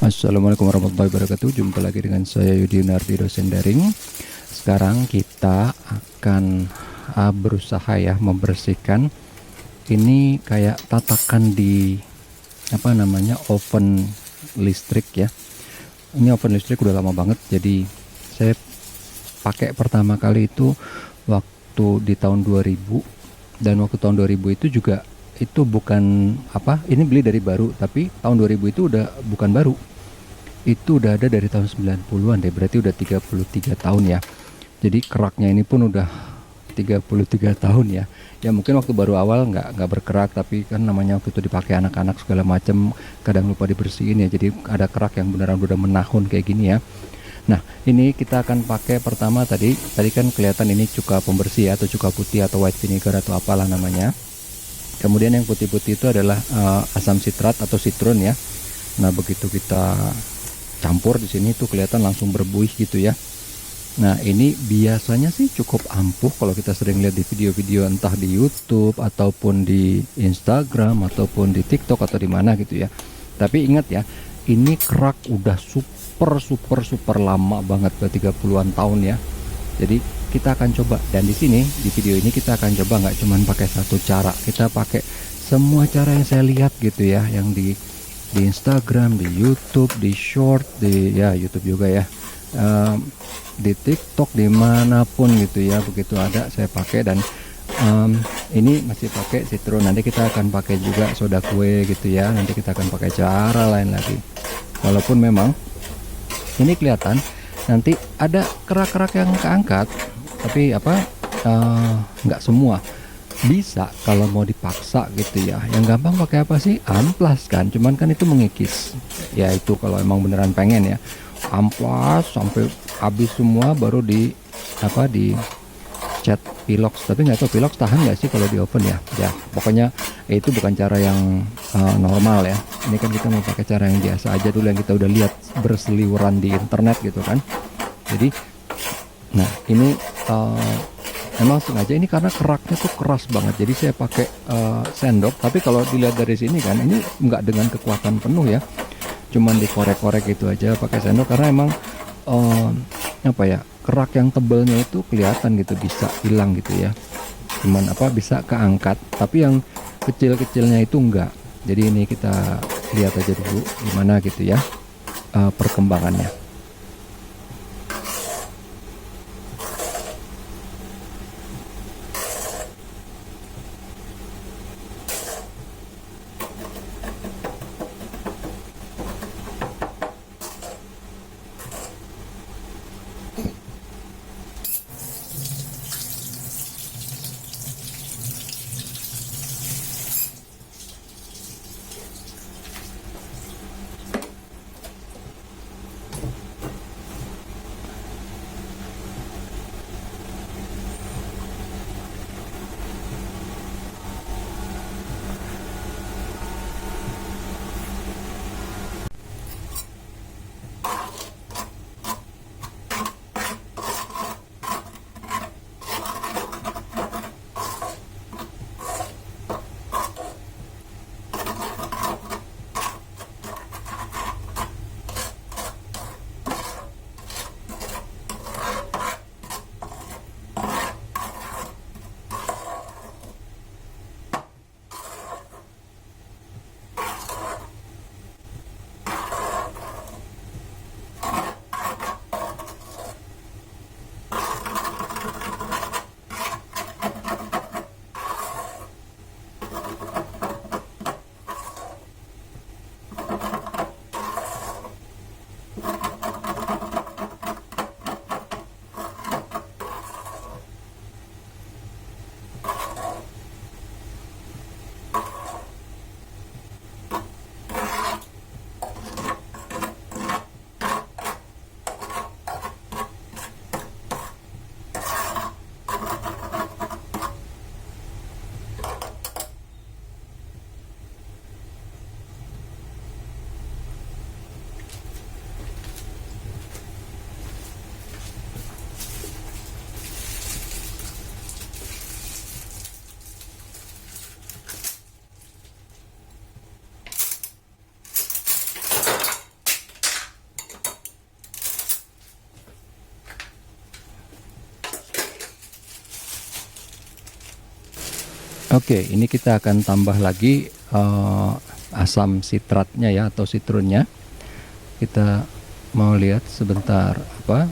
Assalamualaikum warahmatullahi wabarakatuh. Jumpa lagi dengan saya Yudi Yunardi, dosen daring. Sekarang kita akan berusaha ya membersihkan ini kayak tatakan di oven listrik ya. Ini oven listrik udah lama banget, jadi saya pakai pertama kali itu waktu di tahun 2000, dan waktu tahun 2000 itu juga itu bukan ini beli dari baru, tapi tahun 2000 itu udah bukan baru, itu udah ada dari tahun 90-an deh, berarti udah 33 tahun ya. Jadi keraknya ini pun udah 33 tahun ya. Ya mungkin waktu baru awal nggak berkerak, tapi kan namanya waktu itu dipakai anak-anak segala macam, kadang lupa dibersihin ya, jadi ada kerak yang beneran udah menahun kayak gini ya. Nah, ini kita akan pakai pertama tadi kan kelihatan ini cuka pembersih ya, atau cuka putih atau white vinegar atau apalah namanya. Kemudian yang putih-putih itu adalah asam sitrat atau citron ya. Nah, begitu kita campur di sini tuh kelihatan langsung berbuih gitu ya. Nah, ini biasanya sih cukup ampuh kalau kita sering lihat di video-video entah di YouTube ataupun di Instagram ataupun di TikTok atau di mana gitu ya. Tapi ingat ya, ini kerak udah super lama banget, ke 30-an tahun ya. Jadi kita akan coba, dan di sini di video ini kita akan coba nggak cuman pakai satu cara, kita pakai semua cara yang saya lihat gitu ya, yang di Instagram, di YouTube, di short, di ya YouTube juga ya, di TikTok, dimanapun gitu ya, begitu ada saya pakai. Dan ini masih pakai citron, nanti kita akan pakai juga soda kue gitu ya, nanti kita akan pakai cara lain lagi. Walaupun memang ini kelihatan nanti ada kerak-kerak yang keangkat, tapi nggak semua bisa kalau mau dipaksa gitu ya. Yang gampang pakai apa sih? Amplas kan, cuman kan itu mengikis ya. Itu kalau emang beneran pengen ya, amplas sampai habis semua baru di cat pilox. Tapi nggak tahu pilox tahan nggak sih kalau di oven ya. Ya pokoknya itu bukan cara yang normal ya. Ini kan kita mau pakai cara yang biasa aja dulu, yang kita udah lihat berseliweran di internet gitu kan. Jadi nah ini emang sengaja ini karena keraknya tuh keras banget, jadi saya pakai sendok. Tapi kalau dilihat dari sini kan, ini nggak dengan kekuatan penuh ya, cuman dikorek-korek gitu aja pakai sendok, karena emang kerak yang tebalnya itu kelihatan gitu, bisa hilang gitu ya. Cuman bisa keangkat, tapi yang kecil-kecilnya itu enggak. Jadi ini kita lihat aja dulu gimana gitu ya perkembangannya. Oke, ini kita akan tambah lagi asam sitratnya ya, atau sitrunnya. Kita mau lihat sebentar apa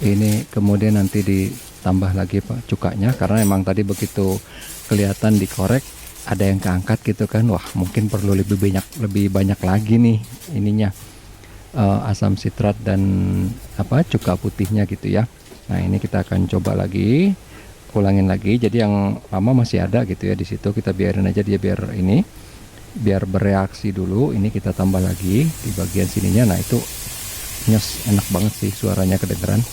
ini, kemudian nanti ditambah lagi Pak cukanya, karena emang tadi begitu kelihatan dikorek ada yang keangkat gitu kan. Wah, mungkin perlu lebih banyak lagi nih ininya, asam sitrat dan apa cuka putihnya gitu ya. Nah, ini kita akan coba lagi, ulangin lagi. Jadi yang lama masih ada gitu ya di situ, kita biarin aja dia biar bereaksi dulu. Ini kita tambah lagi di bagian sininya. Nah, itu nyes, enak banget sih suaranya kedengeran.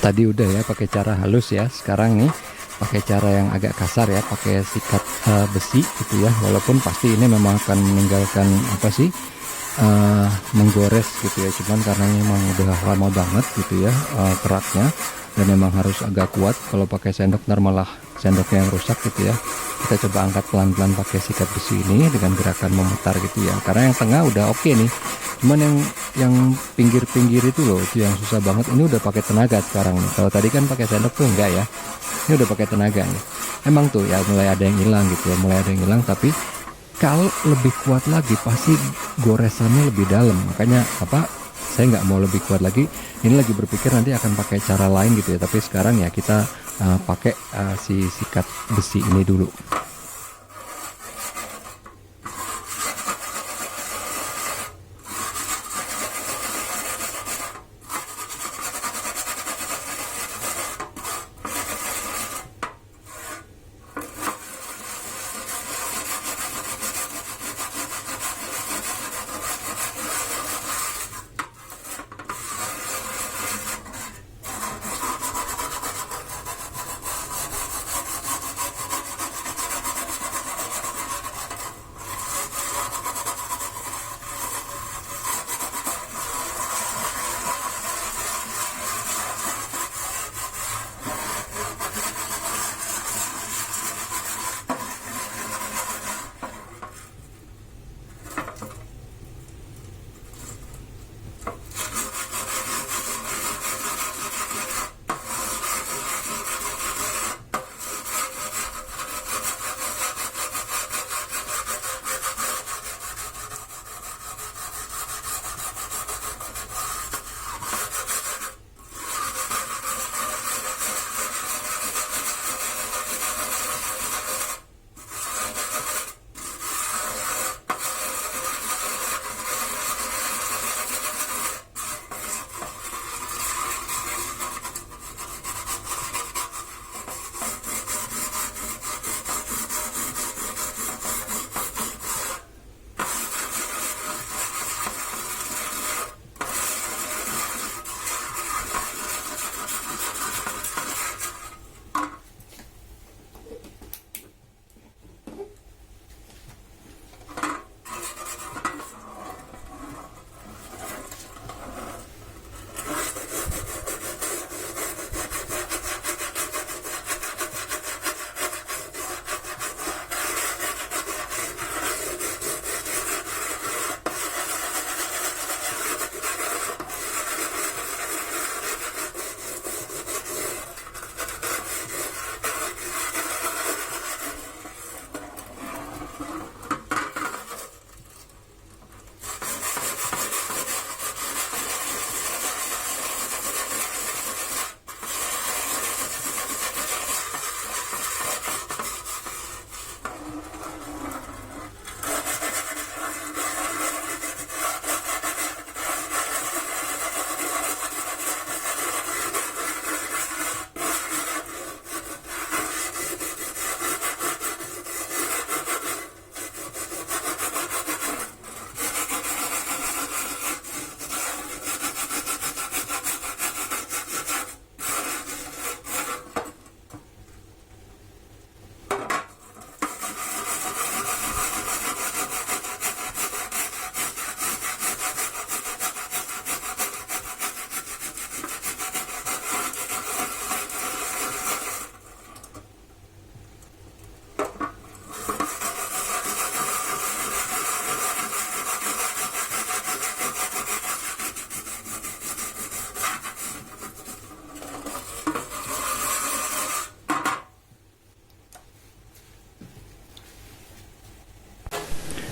Tadi udah ya pakai cara halus ya, sekarang nih pakai cara yang agak kasar ya, pakai sikat besi gitu ya. Walaupun pasti ini memang akan meninggalkan apa sih, menggores gitu ya, cuman karena ini memang udah lama banget gitu ya keraknya, dan memang harus agak kuat. Kalau pakai sendok ntar malah sendoknya yang rusak gitu ya. Kita coba angkat pelan-pelan pakai sikat besi ini dengan gerakan memutar gitu ya, karena yang tengah udah oke nih. Cuman yang pinggir-pinggir itu loh, itu yang susah banget. Ini udah pakai tenaga sekarang nih. Kalau tadi kan pakai sendok tuh enggak ya. Ini udah pakai tenaga nih. Emang tuh ya mulai ada yang hilang gitu ya, mulai ada yang hilang. Tapi kalau lebih kuat lagi pasti goresannya lebih dalam. Makanya apa? Saya nggak mau lebih kuat lagi. Ini lagi berpikir nanti akan pakai cara lain gitu ya. Tapi sekarang ya kita pakai si sikat besi ini dulu.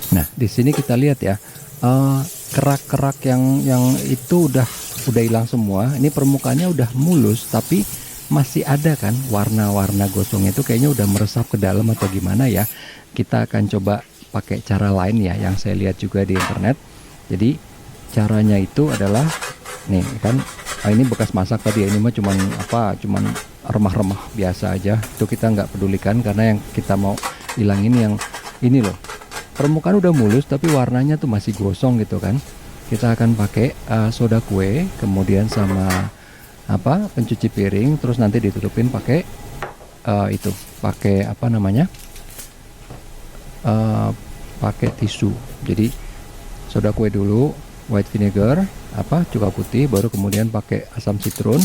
Nah, di sini kita lihat ya, kerak-kerak yang itu udah hilang semua. Ini permukaannya udah mulus, tapi masih ada kan warna-warna gosongnya itu kayaknya udah meresap ke dalam atau gimana ya. Kita akan coba pakai cara lain ya, yang saya lihat juga di internet. Jadi caranya itu adalah nih kan, ini bekas masak tadi ya, ini mah cuman remah-remah biasa aja. Itu kita nggak pedulikan karena yang kita mau hilangin yang ini loh. Permukaan udah mulus tapi warnanya tuh masih gosong gitu kan. Kita akan pakai soda kue, kemudian sama pencuci piring, terus nanti ditutupin pakai pakai apa namanya, pakai tisu. Jadi soda kue dulu, white vinegar, cuka putih, baru kemudian pakai asam citron,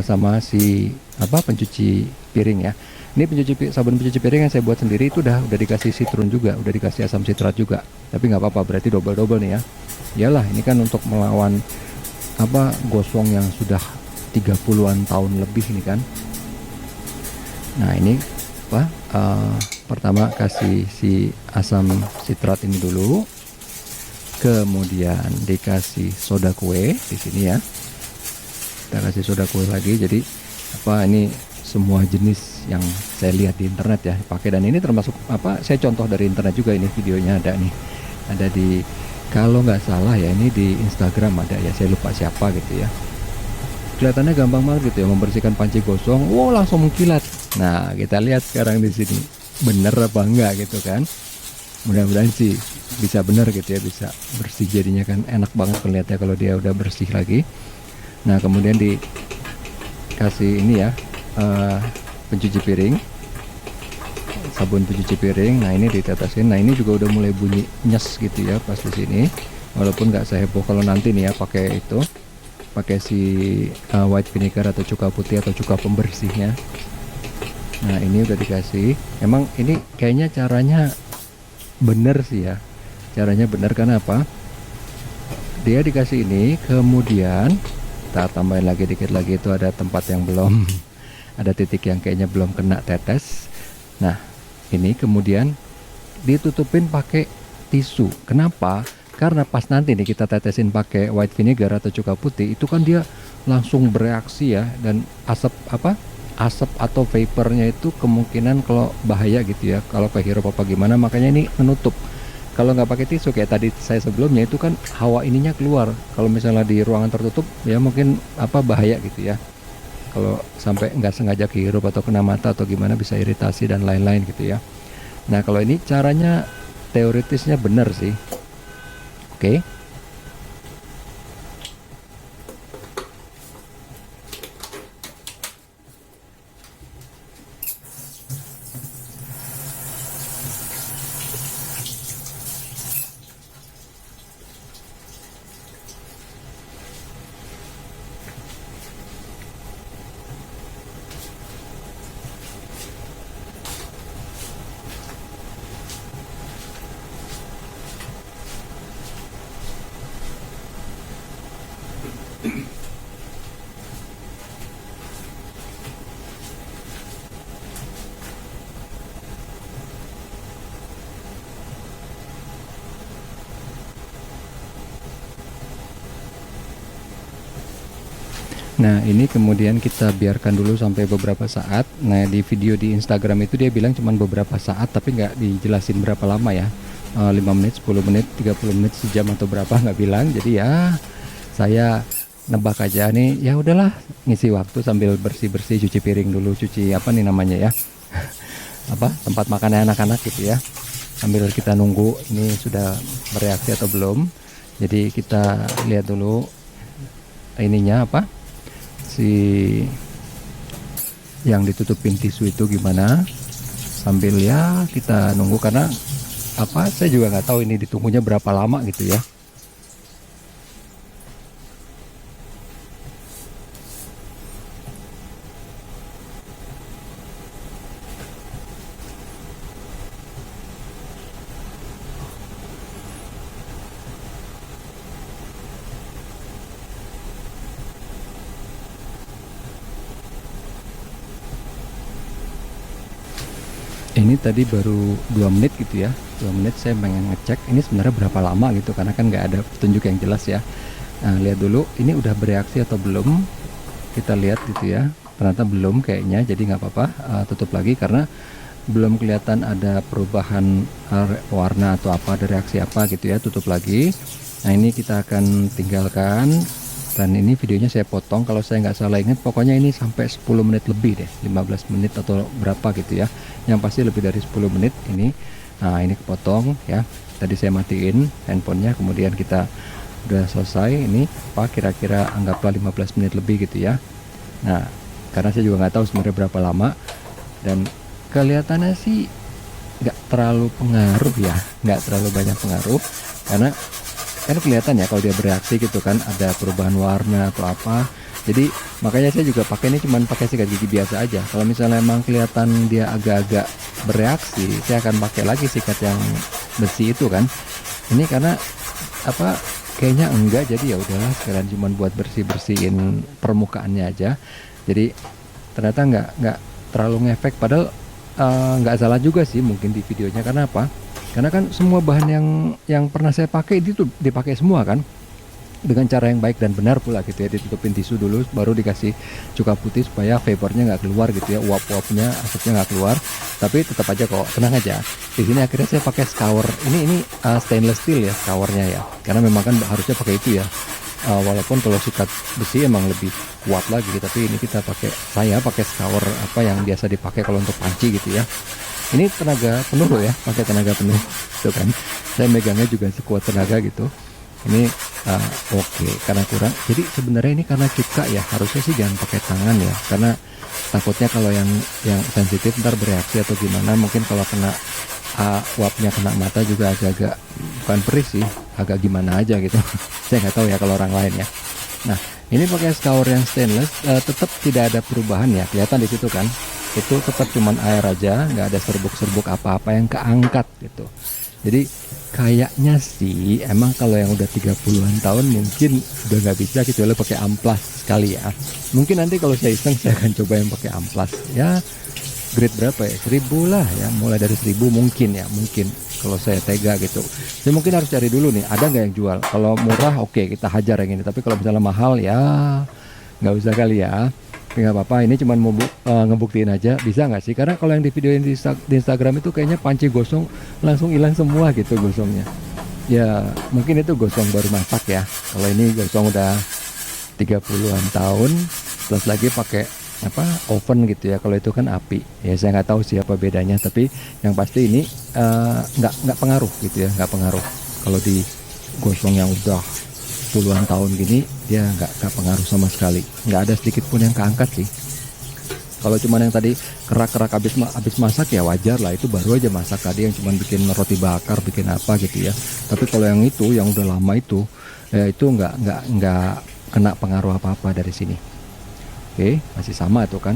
sama si pencuci piring ya. Ini sabun pencuci piring yang saya buat sendiri itu udah dikasih citron juga, udah dikasih asam citrat juga. Tapi nggak apa-apa, berarti double nih ya. Iyalah, ini kan untuk melawan gosong yang sudah 30-an tahun lebih ini kan. Nah, ini pertama kasih si asam citrat ini dulu. Kemudian dikasih soda kue di sini ya. Kita kasih soda kue lagi. Jadi ini semua jenis yang saya lihat di internet ya pakai, dan ini termasuk saya contoh dari internet juga. Ini videonya ada nih, ada di, kalau nggak salah ya ini di Instagram ada ya, saya lupa siapa gitu ya. Kelihatannya gampang banget gitu ya membersihkan panci gosong. Wow, langsung mengkilat. Nah, kita lihat sekarang di sini bener apa enggak gitu kan. Mudah-mudahan sih bisa bener gitu ya, bisa bersih jadinya kan, enak banget melihatnya kalau dia udah bersih lagi. Nah, kemudian dikasih ini ya, pencuci piring, sabun pencuci piring. Nah, ini ditetesin. Nah, ini juga udah mulai bunyi nyes gitu ya pas di sini, walaupun nggak seheboh kalau nanti nih ya pakai si white vinegar atau cuka putih atau cuka pembersihnya. Nah, ini udah dikasih. Emang ini kayaknya caranya bener sih ya, caranya bener. Karena apa, dia dikasih ini, kemudian kita tambahin lagi dikit lagi, itu ada tempat yang belum ada titik yang kayaknya belum kena tetes. Nah, ini kemudian ditutupin pakai tisu. Kenapa? Karena pas nanti nih kita tetesin pakai white vinegar atau cuka putih, itu kan dia langsung bereaksi ya, dan asap atau vapornya itu kemungkinan kalau bahaya gitu ya, kalau kehirup apa gimana. Makanya ini menutup. Kalau nggak pakai tisu kayak tadi saya sebelumnya, itu kan hawa ininya keluar. Kalau misalnya di ruangan tertutup ya mungkin bahaya gitu ya. Kalau sampai nggak sengaja kehirup atau kena mata atau gimana, bisa iritasi dan lain-lain gitu ya. Nah, kalau ini caranya teoritisnya benar sih. Oke. Nah, ini kemudian kita biarkan dulu sampai beberapa saat. Nah, di video di Instagram itu dia bilang cuma beberapa saat, tapi nggak dijelasin berapa lama ya. 5 menit, 10 menit, 30 menit, sejam atau berapa nggak bilang. Jadi ya saya nebak aja nih, ya udahlah, ngisi waktu sambil bersih-bersih, cuci piring dulu, cuci apa nih namanya ya, tempat makannya anak-anak gitu ya, sambil kita nunggu ini sudah bereaksi atau belum. Jadi kita lihat dulu ininya si yang ditutupin tisu itu gimana, sambil ya kita nunggu. Karena saya juga nggak tahu ini ditunggunya berapa lama gitu ya. Ini tadi baru 2 menit gitu ya, 2 menit saya pengen ngecek ini sebenarnya berapa lama gitu, karena kan nggak ada petunjuk yang jelas ya. Nah, lihat dulu ini udah bereaksi atau belum, kita lihat gitu ya. Ternyata belum kayaknya, jadi nggak apa-apa, tutup lagi karena belum kelihatan ada perubahan warna atau apa, ada reaksi apa gitu ya. Tutup lagi. Nah, ini kita akan tinggalkan, dan ini videonya saya potong kalau saya nggak salah ingat, pokoknya ini sampai 10 menit lebih deh, 15 menit atau berapa gitu ya, yang pasti lebih dari 10 menit ini. Nah, ini kepotong ya, tadi saya matiin handphonenya, kemudian kita udah selesai. Ini apa, kira-kira anggaplah 15 menit lebih gitu ya. Nah, karena saya juga nggak tahu sebenarnya berapa lama, dan kelihatannya sih nggak terlalu pengaruh ya, nggak terlalu banyak pengaruh, karena kan kelihatan ya kalau dia bereaksi gitu kan, ada perubahan warna atau apa. Jadi makanya saya juga pakai ini, cuman pakai sikat gigi biasa aja. Kalau misalnya emang kelihatan dia agak-agak bereaksi, saya akan pakai lagi sikat yang besi itu kan. Ini karena apa, kayaknya enggak, jadi ya udahlah sekalian cuman buat bersih-bersihin permukaannya aja. Jadi ternyata nggak terlalu ngefek, padahal nggak salah juga sih mungkin di videonya. Karena apa? Karena kan semua bahan yang pernah saya pakai itu dipakai semua kan, dengan cara yang baik dan benar pula gitu ya. Ditutupin tisu dulu, baru dikasih cuka putih supaya vapornya nggak keluar gitu ya, uap-uapnya, asapnya nggak keluar. Tapi tetap aja kok, tenang aja. Di sini akhirnya saya pakai scour. Ini stainless steel ya scournya ya, karena memang kan harusnya pakai itu ya. Walaupun kalau sikat besi emang lebih kuat lagi, tapi ini saya pakai scour apa yang biasa dipakai kalau untuk panci gitu ya. Ini tenaga penuh loh ya, pakai tenaga penuh tuh kan. Saya megangnya juga sekuat tenaga gitu. Ini oke, karena kurang. Jadi sebenarnya ini karena cuka ya, harusnya sih jangan pakai tangan ya, karena takutnya kalau yang sensitif ntar bereaksi atau gimana. Mungkin kalau kena uapnya kena mata juga agak-agak, bukan perih sih, agak gimana aja gitu. Saya nggak tahu ya kalau orang lain ya. Nah, ini pakai scour yang stainless, tetap tidak ada perubahan ya, kelihatan di situ kan. Itu tetap cuman air aja, nggak ada serbuk-serbuk apa-apa yang keangkat gitu. Jadi kayaknya sih emang kalau yang udah 30-an tahun mungkin udah nggak bisa kecuali pakai amplas sekali ya. Mungkin nanti kalau saya iseng saya akan coba yang pakai amplas ya. Grade berapa ya, 1000 lah ya, mulai dari 1000 mungkin ya, mungkin kalau saya tega gitu. Saya mungkin harus cari dulu nih, ada nggak yang jual. Kalau murah oke, kita hajar yang ini, tapi kalau misalnya mahal ya nggak usah kali ya. Tapi nggak apa-apa, ini cuma mau ngebuktiin aja bisa nggak sih, karena kalau yang di video di Instagram itu kayaknya panci gosong langsung hilang semua gitu gosongnya ya. Mungkin itu gosong baru masak ya, kalau ini gosong udah 30-an tahun plus lagi pakai apa, oven gitu ya. Kalau itu kan api ya, saya nggak tahu siapa bedanya, tapi yang pasti ini nggak pengaruh gitu ya, nggak pengaruh. Kalau di gosong yang udah puluhan tahun gini dia nggak pengaruh sama sekali, nggak ada sedikit pun yang keangkat sih. Kalau cuman yang tadi kerak-kerak habis masak ya wajar lah, itu baru aja masak tadi yang cuman bikin roti bakar, bikin apa gitu ya. Tapi kalau yang itu yang udah lama itu ya itu nggak kena pengaruh apa-apa dari sini. Oke, masih sama tuh kan,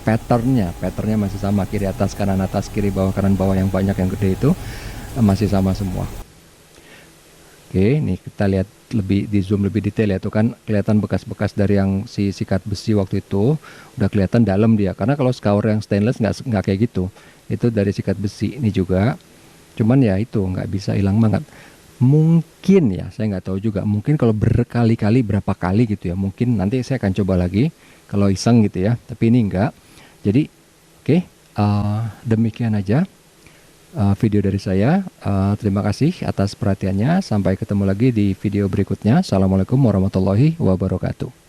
patternnya masih sama, kiri atas kanan atas, kiri bawah kanan bawah, yang banyak yang gede itu masih sama semua. Oke, nih kita lihat lebih di zoom lebih detail ya, tuh kan kelihatan bekas-bekas dari yang si sikat besi waktu itu, udah kelihatan dalam dia. Karena kalau scour yang stainless nggak kayak gitu, itu dari sikat besi. Ini juga, cuman ya itu nggak bisa hilang banget. Mungkin ya, saya nggak tahu juga. Mungkin kalau berkali-kali, berapa kali gitu ya, mungkin nanti saya akan coba lagi kalau iseng gitu ya. Tapi ini enggak. Jadi oke, demikian aja video dari saya. Terima kasih atas perhatiannya. Sampai ketemu lagi di video berikutnya. Assalamualaikum warahmatullahi wabarakatuh.